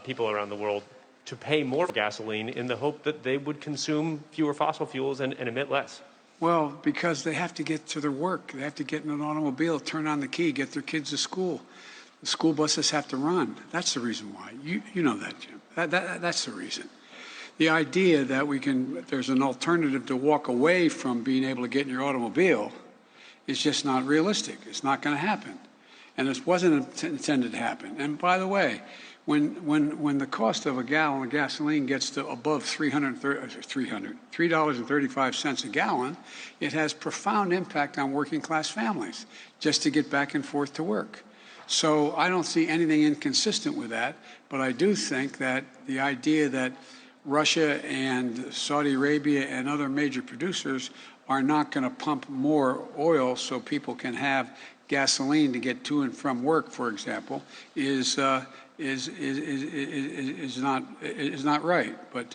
people around the world to pay more for gasoline in the hope that they would consume fewer fossil fuels and emit less? Well, because they have to get to their work. They have to get in an automobile, turn on the key, get their kids to school. The school buses have to run. That's the reason why. You know that, Jim. That's the reason. The idea that there's an alternative to walk away from being able to get in your automobile is just not realistic. It's not going to happen. And this wasn't intended to happen. And by the way, when the cost of a gallon of gasoline gets to above $3.35 a gallon, it has profound impact on working class families just to get back and forth to work. So I don't see anything inconsistent with that, but I do think that the idea that Russia and Saudi Arabia and other major producers are not going to pump more oil so people can have gasoline to get to and from work, for example, is not right. But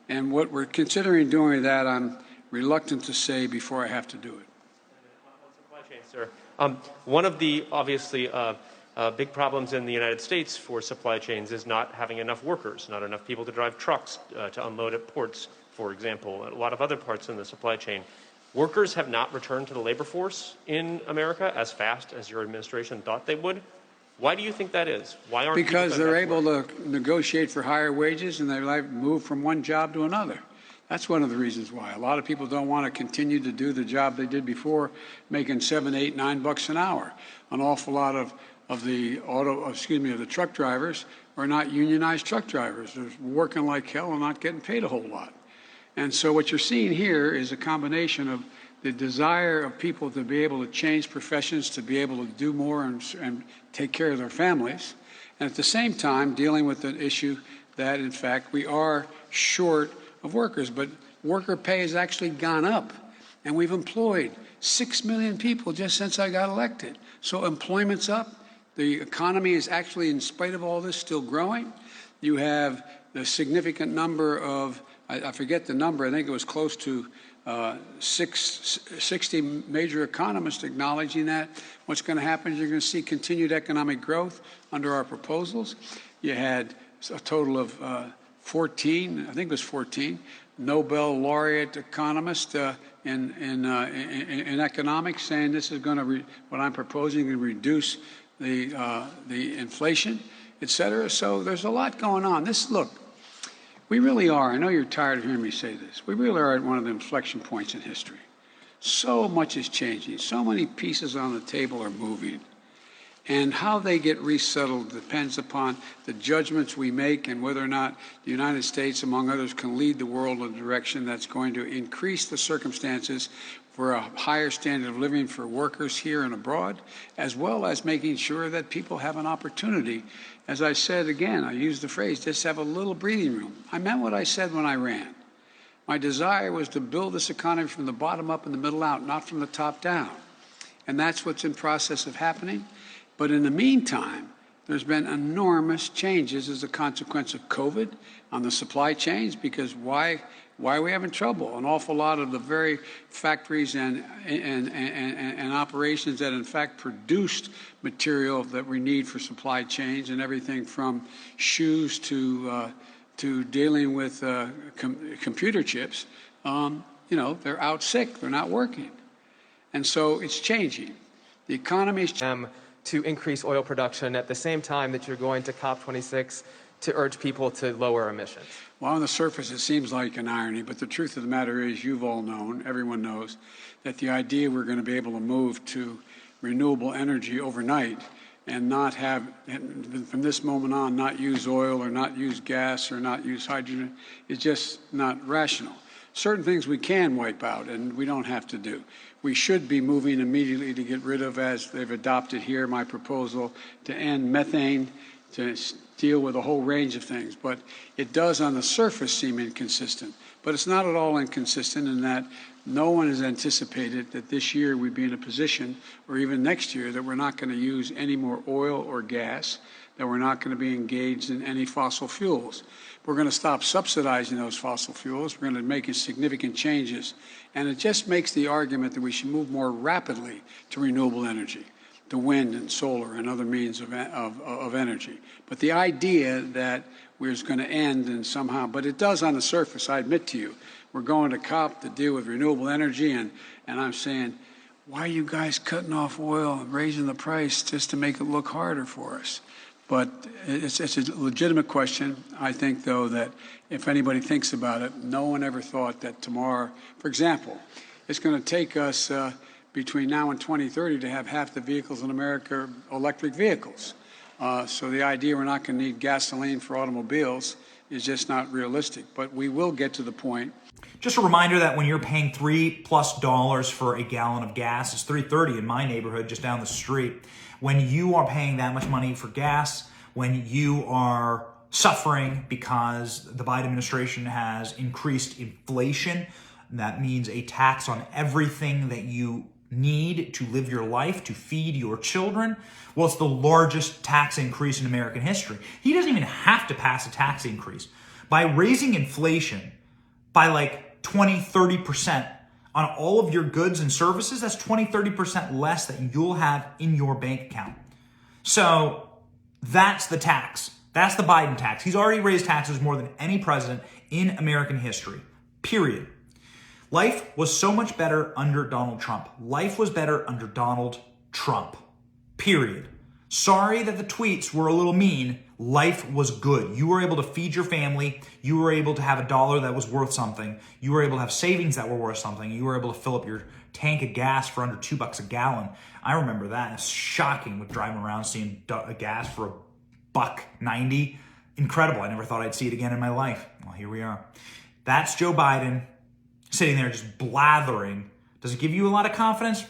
and what we're considering doing with that, I'm reluctant to say before I have to do it. On supply chain, sir. One of the obviously big problems in the United States for supply chains is not having enough workers, not enough people to drive trucks to unload at ports, for example, a lot of other parts in the supply chain. Workers have not returned to the labor force in America as fast as your administration thought they would. Why do you think that is? Why aren't Because they're able to negotiate for higher wages and they move from one job to another. That's one of the reasons why. A lot of people don't want to continue to do the job they did before, making $7, $8, $9 an hour. An awful lot of the truck drivers are not unionized truck drivers. They're working like hell and not getting paid a whole lot. And so what you're seeing here is a combination of the desire of people to be able to change professions, to be able to do more and take care of their families, and at the same time dealing with the issue that, in fact, we are short of workers. But worker pay has actually gone up, and we've employed 6 million people just since I got elected. So employment's up. The economy is actually, in spite of all this, still growing. You have the significant number of, I forget the number, I think it was close to 60 major economists acknowledging that what's going to happen is you're going to see continued economic growth under our proposals. You had a total of 14, I think it was 14, Nobel laureate economists in economics saying this is going to, what I'm proposing, to reduce the inflation, et cetera. So there's a lot going on. Look, we really are, I know you're tired of hearing me say this, we really are at one of the inflection points in history. So much is changing. So many pieces on the table are moving. And how they get resettled depends upon the judgments we make and whether or not the United States, among others, can lead the world in a direction that's going to increase the circumstances for a higher standard of living for workers here and abroad, as well as making sure that people have an opportunity. As I said again, I used the phrase, just have a little breathing room. I meant what I said when I ran. My desire was to build this economy from the bottom up and the middle out, not from the top down. And that's what's in process of happening. But in the meantime, there's been enormous changes as a consequence of COVID on the supply chains, because why are we having trouble? An awful lot of the very factories and operations that in fact produced material that we need for supply chains, and everything from shoes to dealing with computer chips, they're out sick, they're not working. And so it's changing. The economy is to increase oil production at the same time that you're going to COP26 to urge people to lower emissions? Well, on the surface, it seems like an irony, but the truth of the matter is, you've all known, everyone knows, that the idea we're going to be able to move to renewable energy overnight and not have, from this moment on, not use oil or not use gas or not use hydrogen is just not rational. Certain things we can wipe out and we don't have to do. We should be moving immediately to get rid of, as they've adopted here, my proposal to end methane, to deal with a whole range of things. But it does on the surface seem inconsistent. But it's not at all inconsistent in that no one has anticipated that this year we'd be in a position, or even next year, that we're not going to use any more oil or gas, that we're not going to be engaged in any fossil fuels. We're going to stop subsidizing those fossil fuels. We're going to make significant changes. And it just makes the argument that we should move more rapidly to renewable energy. the wind and solar and other means of energy. But the idea that we're going to end and somehow, but it does on the surface, I admit to you. We're going to COP to deal with renewable energy, and I'm saying, why are you guys cutting off oil and raising the price just to make it look harder for us? But it's a legitimate question. I think, though, that if anybody thinks about it, no one ever thought that tomorrow, for example, it's going to take us between now and 2030 to have half the vehicles in America electric vehicles. So the idea we're not going to need gasoline for automobiles is just not realistic. But we will get to the point. Just a reminder that when you're paying $3+ for a gallon of gas, it's $3.30 in my neighborhood just down the street. When you are paying that much money for gas, when you are suffering because the Biden administration has increased inflation, that means a tax on everything that you need to live your life, to feed your children. Well, it's the largest tax increase in American history. He doesn't even have to pass a tax increase. By raising inflation by like 20-30% on all of your goods and services, that's 20-30% less that you'll have in your bank account. So that's the tax. That's the Biden tax. He's already raised taxes more than any president in American history, period. Life was so much better under Donald Trump. Life was better under Donald Trump, period. Sorry that the tweets were a little mean. Life was good. You were able to feed your family. You were able to have a dollar that was worth something. You were able to have savings that were worth something. You were able to fill up your tank of gas for under $2 a gallon. I remember that. It's shocking with driving around seeing gas for $1.90. Incredible. I never thought I'd see it again in my life. Well, here we are. That's Joe Biden sitting there just blathering. Does it give you a lot of confidence?